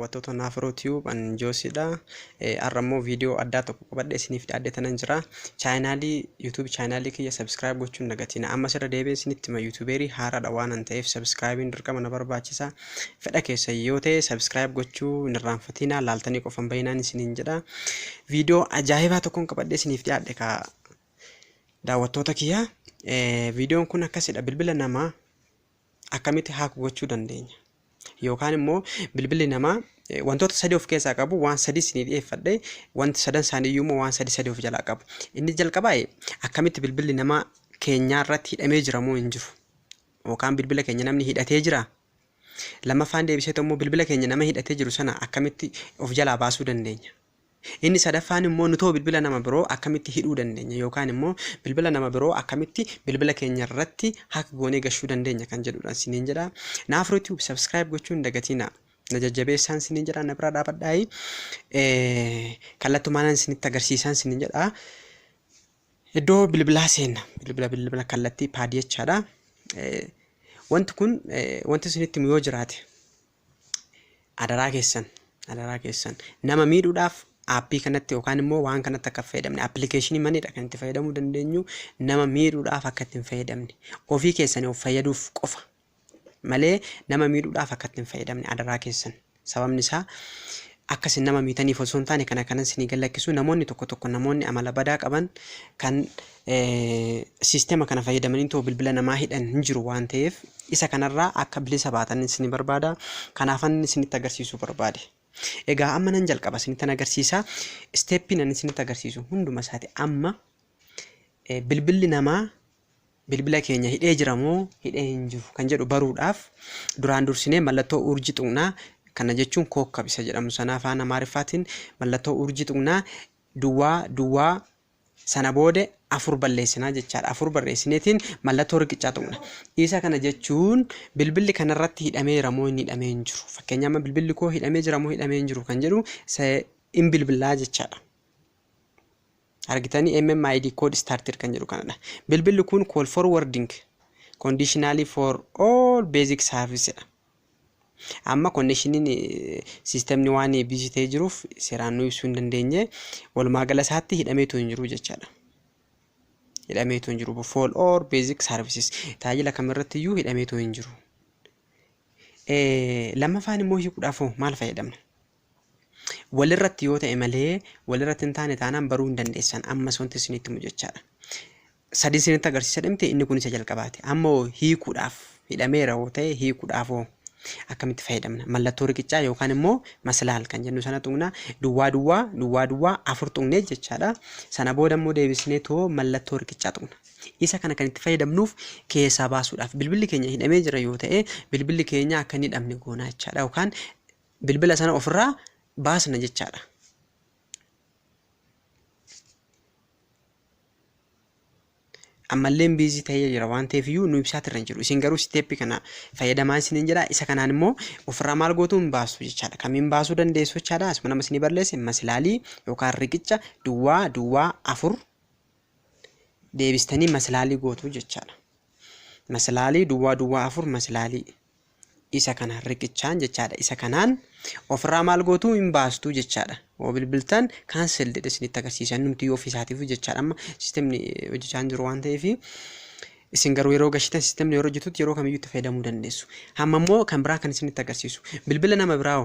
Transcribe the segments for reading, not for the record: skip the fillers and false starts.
daawwattoota Naafroo Tube an Joosiidha. Har'ammoo viidiyoo addaa tokko qabadhee isiniif dhiyaadheetan jira. Chaanaalii YouTube chaanaalii kiyya subscribe gochuun dagatina. Amma sirra deebi'ee isinitti hima YouTuberii haaraadha waan ta'eef subscribe'n dirqama na barbaachisa. Fedha keessa yoo ta'e subscribe gochuu hin irraanfatina. Laaltanii qofan bayinaan isiniin jedha. Viidiyoo ajaa'ibaa tokkoon qabadhee isiniif dhiyaadhe ka daawwattoota kiyya. Viidiyoon kun akkasidha. Bilbila namaa akkamitti hack gochuu dandeenya? Yookaan immoo bilbilli namaa wantoota sadii of keessaa qabu, waan sadii isinii dhiyeeffadhe, wanti sadan isaaniiyyuu immoo waan sadii of jalaa qabu. Inni jalqabaa akkamitti bilbilli namaa keenyaa irratti hidhamee jira moo hin jiru? Yookaan bilbila keenya namni hidhatee jira? Lammaffaan deebisee immoo bilbila keenya nama hidhatee jiru sana akkamitti of jalaa baasuu dandeenya? Inni sadaffaan immoo nutoo bilbila nama biroo akkamitti hidhuu dandeenya? Yookaan immoo bilbila nama biroo akkamitti bilbila keenya irratti hack goonee gashuu dandeenya kan jedhudha isiniin jedha. Naafroo Tube subscribe gochuun dagatina. Na jajjabeessaan isiniin jedha, na bira dhaabadhaa. Kallattumaan isinitti agarsiisaan isiniin jedha. Iddoo bilbilaa seenna. Bilbila kallattii paadii jechaadha. Wanti kun wanti isinitti yoo jiraate adaraa keessan nama miidhuudhaaf aappii kanatti yookaan immoo waan kanatti akka fayyadamne appilikeeshinii maneedha kan itti fayyadamuu dandeenyu. Nama miidhuudhaaf akka ittiin fayyadamne ofii keessanii of fayyaduuf qofa malee nama miidhuudhaaf akka ittiin fayyadamne adaraa keessan. Sababni isaa akkasin nama miitaniif osoo hin taane kana isinii gallakkisu. Namoonni tokko namoonni amala badaa qaban kan sisteema kana fayyadamanii too bilbila namaa hidhan hin jiru waan ta'eef isa kanarraa akka bilisa baatan isinii barbaada. Kanaafan isinitti agarsiisuu barbaade. Egaa amma nan jalqaba isinitti agarsiisa. Steppiin ani isinitti agarsiisu hunduma isaati. Amma bilbilli namaa bilbila keenya hidhee jira moo hidhee hin jiru kan jedhu baruudhaaf duraan dursinee mallattoo urjii tuqnaa. Kana jechuun kookab isa jedhamu sana afaan Amaariffaatiin mallattoo urjii tuqnaa duwwaa sana booda 4 balleessinaa jechaadha. 4 barreessineetiin mallattoo riqichaa tuqna. Isa kana jechuun bilbilli kanarratti hidhameera moo hin hidhamee hin jiru. Fakkeenyaaf bilbilli koo hidhamee jira moo hidhamee hin jiru kan jedhu in bilbilaa jechaadha. Argitanii MMID code started kan jedhu kanadha. Bilbilli kun call forwarding conditionally for all basic services. Amma conditioning systemni waan busy ta'ee jiruuf seeraan nu ibsuu hin dandeenye. Walumaa gala isaatti hidhameetu hin jiru jechaadha. Hidhameetu hin jiru for all basic services. Tajaajila kamirratti iyyuu hidhameetu hin jiru. Lammaffaan immoo hiikuudhaaf maal fayyadamna? Walirratti yoo ta'e malee walirratti hin taane taanaan baruu hin dandeessan. Ammas wanti isinitti himu jechaadha. Sadii isinitti agarsiisa dhimte inni kun isa jalqabaati. Ammoo hiikuudhaaf hidhameera yoo ta'e hiikuudhaaf akkamitti fayyadamna? Mallattoo riqichaa yookaan immoo maslaal kan jennu sana tuqna. Duwwaa 4 tuqnee jechaadha. Sana booda immoo deebisnee too mallattoo riqichaa tuqna. Isa kana kan itti fayyadamnuuf keessaa baasuudhaaf bilbilli keenya hidhamee jira yoo ta'e bilbilli keenya akka hin hidhamne goonaa jechaadha. Yookaan bilbila sana ofirraa baasna jechaadha. Ammallee busy ta'ee jira waan ta'eef iyyuu nu ibsaati irra hin jiru. Isin garuu steppii kana fayyadamaa isiniin jedha. Isa kanaan immoo ofirraa maal gootu hin baasu jechaadha. Kamiin baasuu dandeessu jechaadha. Asuma nama isinii barreesse maslaalii yookaan riqicha duwwaa 4 deebistanii maslaalii gootu jechaadha. Maslaalii duwwaa 4 maslaalii isa kana riqichaan jechaadha. Isa kanaan ofirraa maal gootu hin baastu jechaadha. Bilbiltan cancel jedhe isinitti agarsiisan numti ofiisaatiif jechaadha. Amma sistemni hojjechaa jiru waan ta'eef isin garuu yeroo gashitan sistemni yeroo hojjetutti yeroo kamiyyuu itti fayyadamuu dandeessu. Hamma immoo kan biraa kan isinitti agarsiisu bilbila nama biraa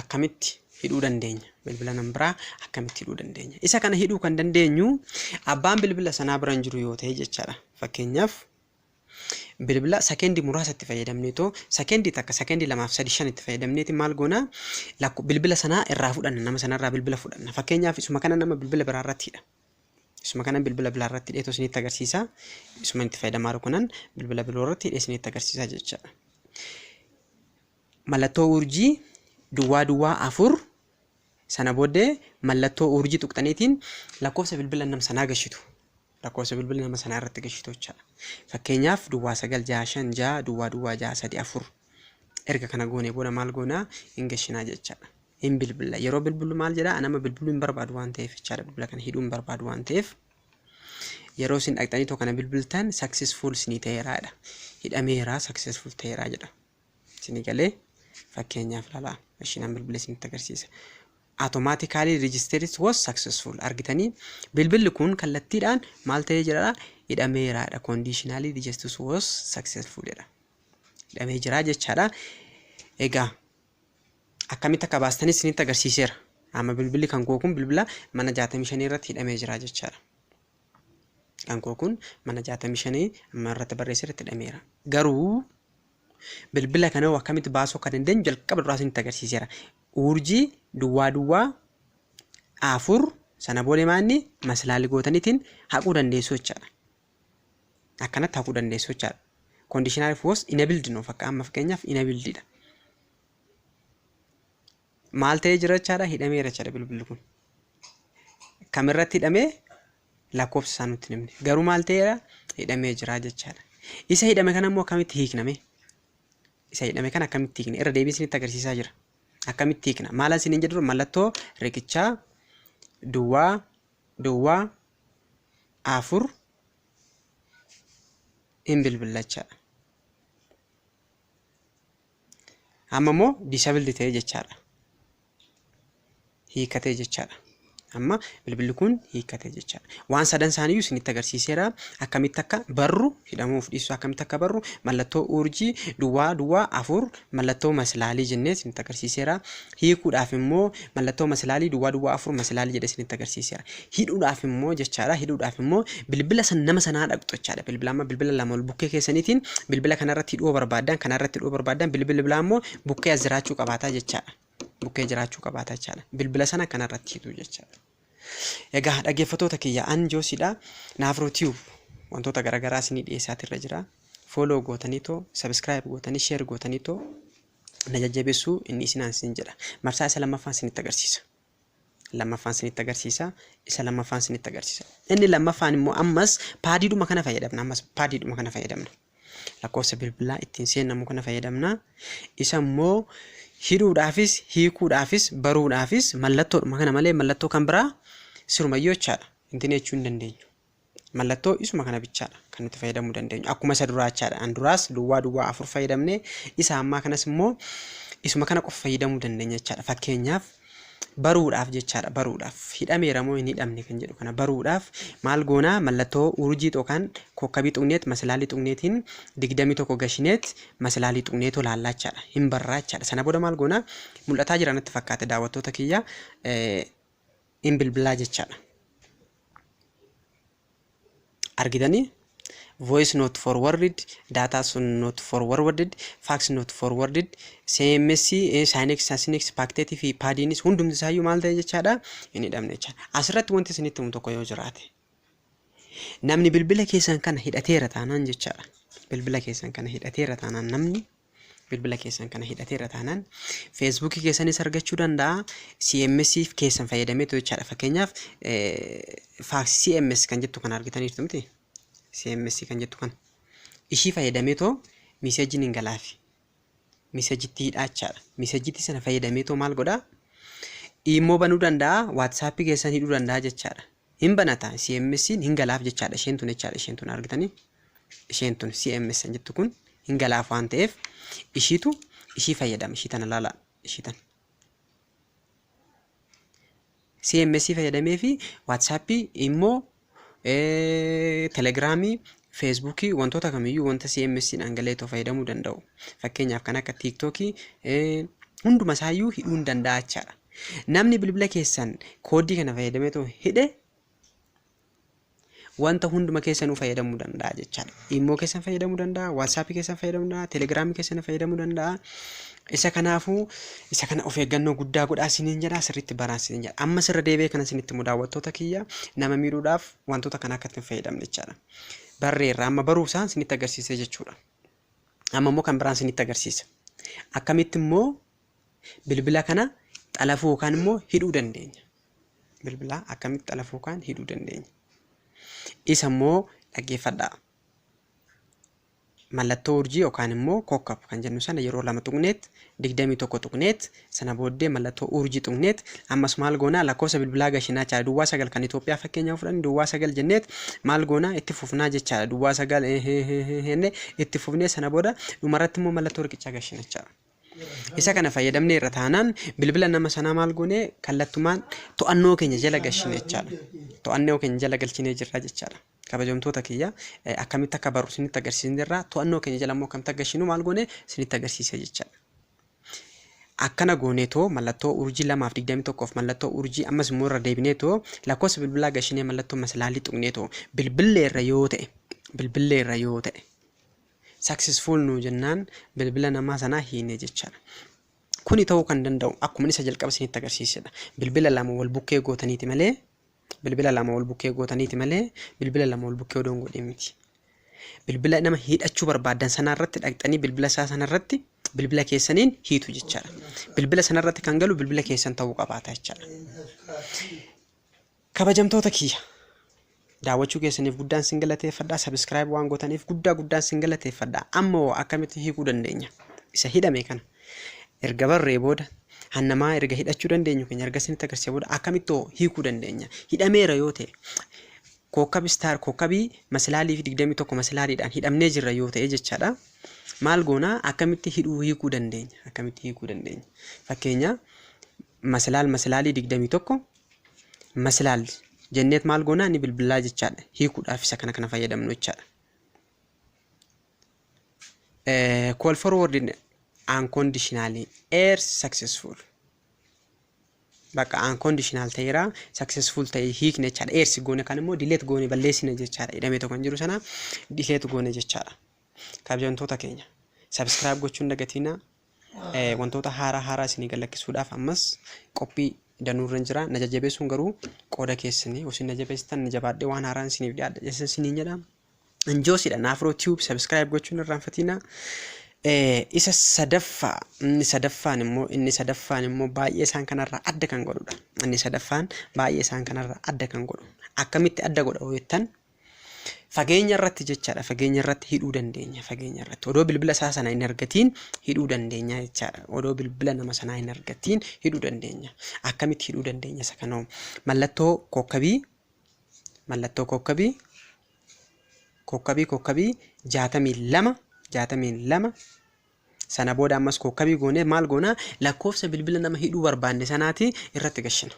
akkamitti hidhuu dandeenya? Bilbila nama biraa akkamitti hidhuu dandeenya? Isa kana hidhuu kan dandeenyu abbaan bilbila sanaa bira hin jiru yoo ta'e jechaadha. Fakkeenyaaf bilbila sekendi muraasa itti fayyadamnee too sekendi takka sekendi 2 fi 5 itti fayyadamneeti maal goona bilbila sanaa irraa fudhanna. Nama sanarraa bilbila fudhanna. Fakkeenyaaf isuma kana nama bilbila biraa irratti hidha. Isuma kana bilbila biraa irratti hidheetoo isinitti agarsiisa. Isuma itti fayyadamaa jiru kunan bilbila biraa irratti hidhee isinitti agarsiisa jechaadha. Mallattoo urjii duwwaa 4 sana booddee mallattoo urjii tuqxaniitiin lakkoofsa bilbila nama sanaa gashitu. Lakkoofsa bilbila nama sanaa irratti gashitu jechaadha. Fakkeenyaaf duwwaa 956 duwwaa 634 erga kana goonee booda maal goonaa hin gashinaa jechaadha. Hin bilbila yeroo bilbilu maal jedhaa nama bilbiluu hin barbaadu waan ta'eef jechaadha. Bilbila kana hidhuu hin barbaadu waan ta'eef yeroo isin dhaqxanii too kana bilbiltan successful isinii ta'eeraadha. Hidhameera successful ta'eeraa jedha. Isinii galee fakkeenyaaf lala ishiin bilbila isinitti agarsiisa. Automatically registered was successful argitanii bilbilli kun kallattiidhaan maal ta'ee jira hidhameeraadha. Conditionally registered was successful jedha. Hidhamee jira jechaadha. Egaa akkamitti akka baastanii isinitti agarsiiseera. Amma bilbilli kan koo kun bilbila mana 65 irratti hidhamee jira jechaadha. Kan koo kun mana 65 amma irratti barreessee irratti hidhameera. Garuu bilbila kana akkamitti baasuu akka dandeenyu jalqaba duraa isinitti agarsiiseera. Urjii duwwaa 4 sana boolee maanni maslaalii gootaniitiin haquu dandeessu jechaadha. Akkanatti haquu dandeessu jechaadha. Conditional was enabled no fakka amma fakkeenyaaf enabled dha. Maal ta'ee jira jechaadha hidhameera jechaadha bilbilli kun. Kamirratti hidhamee lakkoofsa isaa nutti himne. Garuu maal ta'eera hidhamee jira jechaadha. Isa hidhame kana immoo akkamitti hiikname? Isa hidhame kana akkamitti hiikne? Irra deebiin isinitti agarsiisaa jira. Akkamitti hiikna? Maalaan isiniin jedhu mallattoo riqichaa duwwaa 4 hin bilbilachaadha. Amma immoo disabled ta'ee jechaadha. Hiikatee jechaadha. Amma bilbilli kun hiikatee jechaadha. Waan sadan isaaniiyyuu isinitti agarsiiseera. Akkamitti akka barru hidhamuuf dhiisu akkamitti akka barru mallattoo urjii duwwaa 4 mallattoo maslaalii jennee isinitti agarsiiseera. Hiikuudhaaf immoo mallattoo maslaalii duwwaa 4 maslaalii jedhee isinitti agarsiiseera. Hidhuudhaaf immoo jechaadha. Hidhuudhaaf immoo bilbila san nama sanaa dhaqxu jechaadha. Bilbila lama ol bukkee keessaniitiin bilbila kanarratti hidhuu barbaadan kanarratti hidhuu barbaadan bilbila immoo bukkee as jiraachuu qabaataa jechaadha. Bukkee jiraachuu qabaata jechaadha. Bilbila sana kanarratti hidhuu jechaadha. Egaa dhaggeeffattoota kiyya Joosiidha. Naafroo Tube wantoota garaagaraa isinii dhiyeessaatirra jira. Follow gootaniitoo, subscribe gootanii, share gootaniitoo na jajjabeessuu inni isinaan isin jedha. Marsaa isa lammaffaan isinitti agarsiisa. Isa lammaffaan isinitti agarsiisa. Inni lammaffaan immoo ammas paadiidhuma kana fayyadamna. Lakkoofsa bilbilaa ittiin seennamu kana fayyadamna. Isa immoo hidhuudhaafis, hiikuudhaafis, baruudhaafis mallattoodhuma kana malee mallattoo kan biraa sirumayyoo jechaadha. Intiin jechuu hin dandeenyu. Mallattoo isuma kana bichaadha kan nuti fayyadamuu dandeenyu. Akkuma isa duraa jechaadha. Anduraas duwwaa 4 fayyadamne isa ammaa kanas immoo isuma kana qofa fayyadamuu dandeenya jechaadha. Fakkeenyaaf baruudhaaf jechaadha. Baruudhaaf hidhameera moo hin hidhamne kan jedhu kana baruudhaaf maal goonaa mallattoo urjii yookaan kokkabii xuqneet maslaalii xuqneetiin 21 gashineet maslaalii xuqneetoo laallachaadha. Hin barraachaadha. Sana booda maal goonaa mul'ataa jira natti fakkaate daawwattoota kiyya hin bilbilaa jechaadha. Argitanii voice not forwarded, data not forwarded, fax not forwarded, SMS, Sinex, Pactet fi Paadinis hundumti isaayyuu maal ta'e jechaadha hin hidhamne jechaadha. Asirratti wanti isinitti himu tokko yoo jiraate namni bilbila keessan kana hidhateera taanaan jechaadha. Bilbila keessan kana hidhateera taanaan namni bilbila keessan kana hidhateera taanaan Facebook keessanis argachuu danda'a. CMS keessan fayyadamee jechaadha. Fakkeenyaaf fax CMS kan jettu kan argitaniirtu miti. CMS kan jettu kan ishii fayyadamee miseejiin hin galaafi. Miseejitti hidhaachaadha. Miseejitti sana fayyadamee maal godhaa? Immoo banuu danda'a. WhatsApp keessan hidhuu danda'a jechaadha. Hin banata. CMS hin galaaf jechaadha. Isheen tun jechaadha. Isheen tun argitanii? Isheen tun CMS kan jettu kun hin galaaf waan ta'eef ishii fayyadama. Ishii tana laala. Ishii tana. CMS fayyadamee fi WhatsApp immoo Telegramii, Facebookii wantoota kamiyyuu wanta CMS dhangalee fayyadamuu danda'u. Fakkeenyaaf kan akka TikTokii hunduma isaayyuu hidhuu hin danda'a jechaadha. Namni bilbila keessan koodii kana fayyadamee hidhe wanta hunduma keessanuu fayyadamuu danda'a jechaadha. Immoo keessan fayyadamuu danda'a, WhatsApp keessan fayyadamuu danda'a, Telegramii keessan fayyadamuu danda'a. Isa kanaafuu isa kana of eeggannoo guddaa godhaa isiniin jedha sirriitti baraa isiniin jedha. Amma sirra deebi'ee kana isinitti daawwattoota kiyya nama miidhuudhaaf wantoota kana akka ittiin fayyadamne jechaadha. Barreerra amma baruu isaan isinitti agarsiisa jechuudha. Amma immoo kan biraan isinitti agarsiisa. Akkamitti immoo bilbila kana xalafuu yookaan immoo hidhuu dandeenya. Bilbila akkamitti xalafuu yookaan hidhuu dandeenya. Isa immoo dhaggeeffadhaa. Mallattoo urjii yookaan immoo kokkab kan jennu sana yeroo lama tuqneet 21 tuqneet sana booddee mallattoo urjii tuqneet ammas maal goonaa lakkoofsa bilbilaa gashinaa jechaadha. Duwwaa 9 kan Itoophiyaa fakkeenyaaf fudhanne duwwaa 9 jenneet maal goonaa itti fufnaa jechaadha. Duwwaa 9 itti fufnee sana booda dhumarratti immoo mallattoo riqichaa gashina jechaadha. Isa kana fayyadamnee irra taanaan bilbila nama sanaa maal goone kallattumaan to'annoo keenya jala galchine jechaadha. To'annoo keenya jala galchinee jirra jechaadha. Kabajamtoota kiyya akkamitti akka barru isinitti agarsiisneerra to'annoo keenya jala immoo akkamitti agarsiisnu maal goone isinitti agarsiise jechaadha. Akkana gooneetoo mallattoo urjii 221 fi mallattoo urjii ammas immoo irra deebineetoo lakkoofsa bilbilaa gashinee mallattoo masalaalii tuqneetoo bilbilleerra yoo ta'e successful nu jennaan bilbila namaa sanaa hiine jechaadha. Kuni ta'uu kan danda'u akkuma isa jalqaba isinitti agarsiisedha. Bilbila lama wal bukkee gootaniiti malee bilbila lama wal bukkee odoon godhee miti. Bilbila nama hidhachuu barbaadan sanarratti dhaqxanii bilbila isaa sanarratti bilbila keessaniin hiitu jechaadha. Bilbila sanarratti kan galu bilbila keessan ta'uu qabaata jechaadha. Kabajamtoota kiyya daawwachuu keessaniif guddaan sin galateeffadha. Subscribe waan gootaniif guddaan sin galateeffadha. Ammoo akkamitti hiikuu dandeenya? Isa hidhame kana erga barree booda hannamaa erga hidhachuu dandeenyu keenya erga isinitti agarsiisee booda akkamitti hiikuu dandeenya? Hidhameera yoo ta'e kookkabii masalaalii fi 21 masalaaliidhaan hidhamnee jirra yoo ta'e jechaadha. Maal goonaa akkamitti hiikuu dandeenya? Fakkeenya masalaalii 21 masalaal jenneet maal goonaa ni bilbilaa jechaadha. Hiikuudhaaf isa kana fayyadamnu jechaadha. Call forward unconditionally air successful. Bakka unconditional ta'eera successful ta'e hiikne jechaadha. Eersi goone kan immoo delete goone balleessina jechaadha. Hidhamee tokko hin jiru sana delete goone jechaadha. Kabajamtoota keenya subscribe gochuun dagatina wantoota haaraa isinii galakkisuudhaaf ammas qophii danuurra jira. Na jajjabeessuun garuu qooda keessanii osoo na jabeessitan na jabaadhee waan haaraan isiniif dhiyaadha jechuun isiniin jedha. Injoosidha Afro Tube subscribe gochuun irraanfatina. Isa sadaffaan immoo baay'ee isaan kanarraa adda kan godhudha. Akkamitti adda godha jettan fageenya irratti jechaadha. Fageenya irratti hidhuu dandeenya. Odoo bilbila isaa sana hin argatiin hidhuu dandeenya jechaadha. Odoo bilbila nama sanaa hin argatiin hidhuu dandeenya. Akkamitti hidhuu dandeenya isa kanoo mallattoo kookkabii 62 sana booda ammas kookkabii goone maal goona lakkoofsa bilbila nama hidhuu barbaanne sanaati irratti gashina.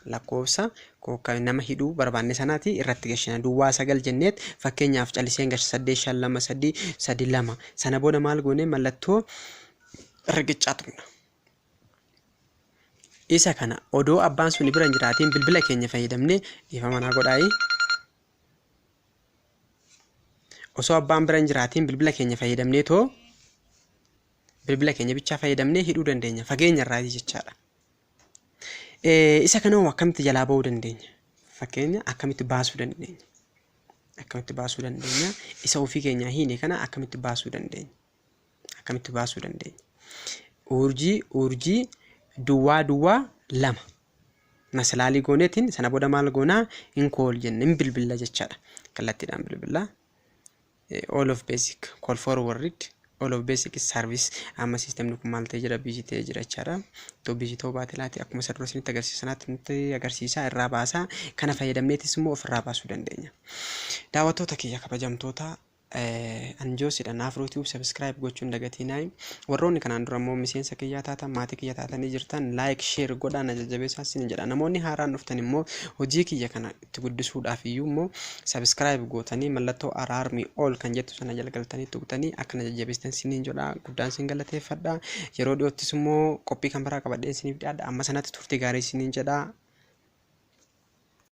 Lakkoofsa kookkabii nama hidhuu barbaanne sanaati irratti gashina. Duwwaa 9 jenneet fakkeenyaaf calliseen gasha 852332 sana booda maal goone mallattoo riqichaa tuqna. Isa kana odoo abbaan sun bira hin jiraatiin bilbila keenya fayyadamne dhiifama naa godhaayi. Osoo abbaan bira hin jiraatiin bilbila keenya fayyadamnee too bilbila keenya bichaa fayyadamnee hidhuu dandeenya fageenya irraa jechaadha. Isa kana akkamitti jalaa ba'uu dandeenya? Fakkeenya akkamitti baasuu dandeenya? Isa ofii keenyaa hiine kana akkamitti baasuu dandeenya? Urjii duwwaa 2 masalaalii gooneetiin sana booda maal goonaa in call jenne in bilbila jechaadha. Kallattiidhaan bilbila. All of basic call forward all of basic service amma systemni kun maal ta'e jira busy ta'e jira jechaadha. To busy ta'uu baate laati akkuma sarara isinitti agarsiisanaatti nutti agarsiisaa irraa baasaa kana fayyadamneetis immoo ofirraa baasuu dandeenya. Daawwattoota kiyya kabajamtoota anjoosidha Afro Tube subscribe gochuun dagatinaa. Warroonni kanaan dura immoo miseensa kiyyaa taatan maatii kiyya taatanii jirtan like share godhaa na jajjabeessaa isin jedha. Namoonni haaraan dhuftan immoo hojii kiyya kana itti guddisuudhaaf iyyuu immoo subscribe gootanii mallattoo araarmii all kan jettu sana jalgaltanii tuqtanii akka na jajjabeessitan isiniin jedha. Guddaan isin galateeffadha. Yeroo dhiyoottis immoo qophii kan biraa qabadhee isiniif dhiyaadha. Amma sanatti turtii gaarii isiniin jedha.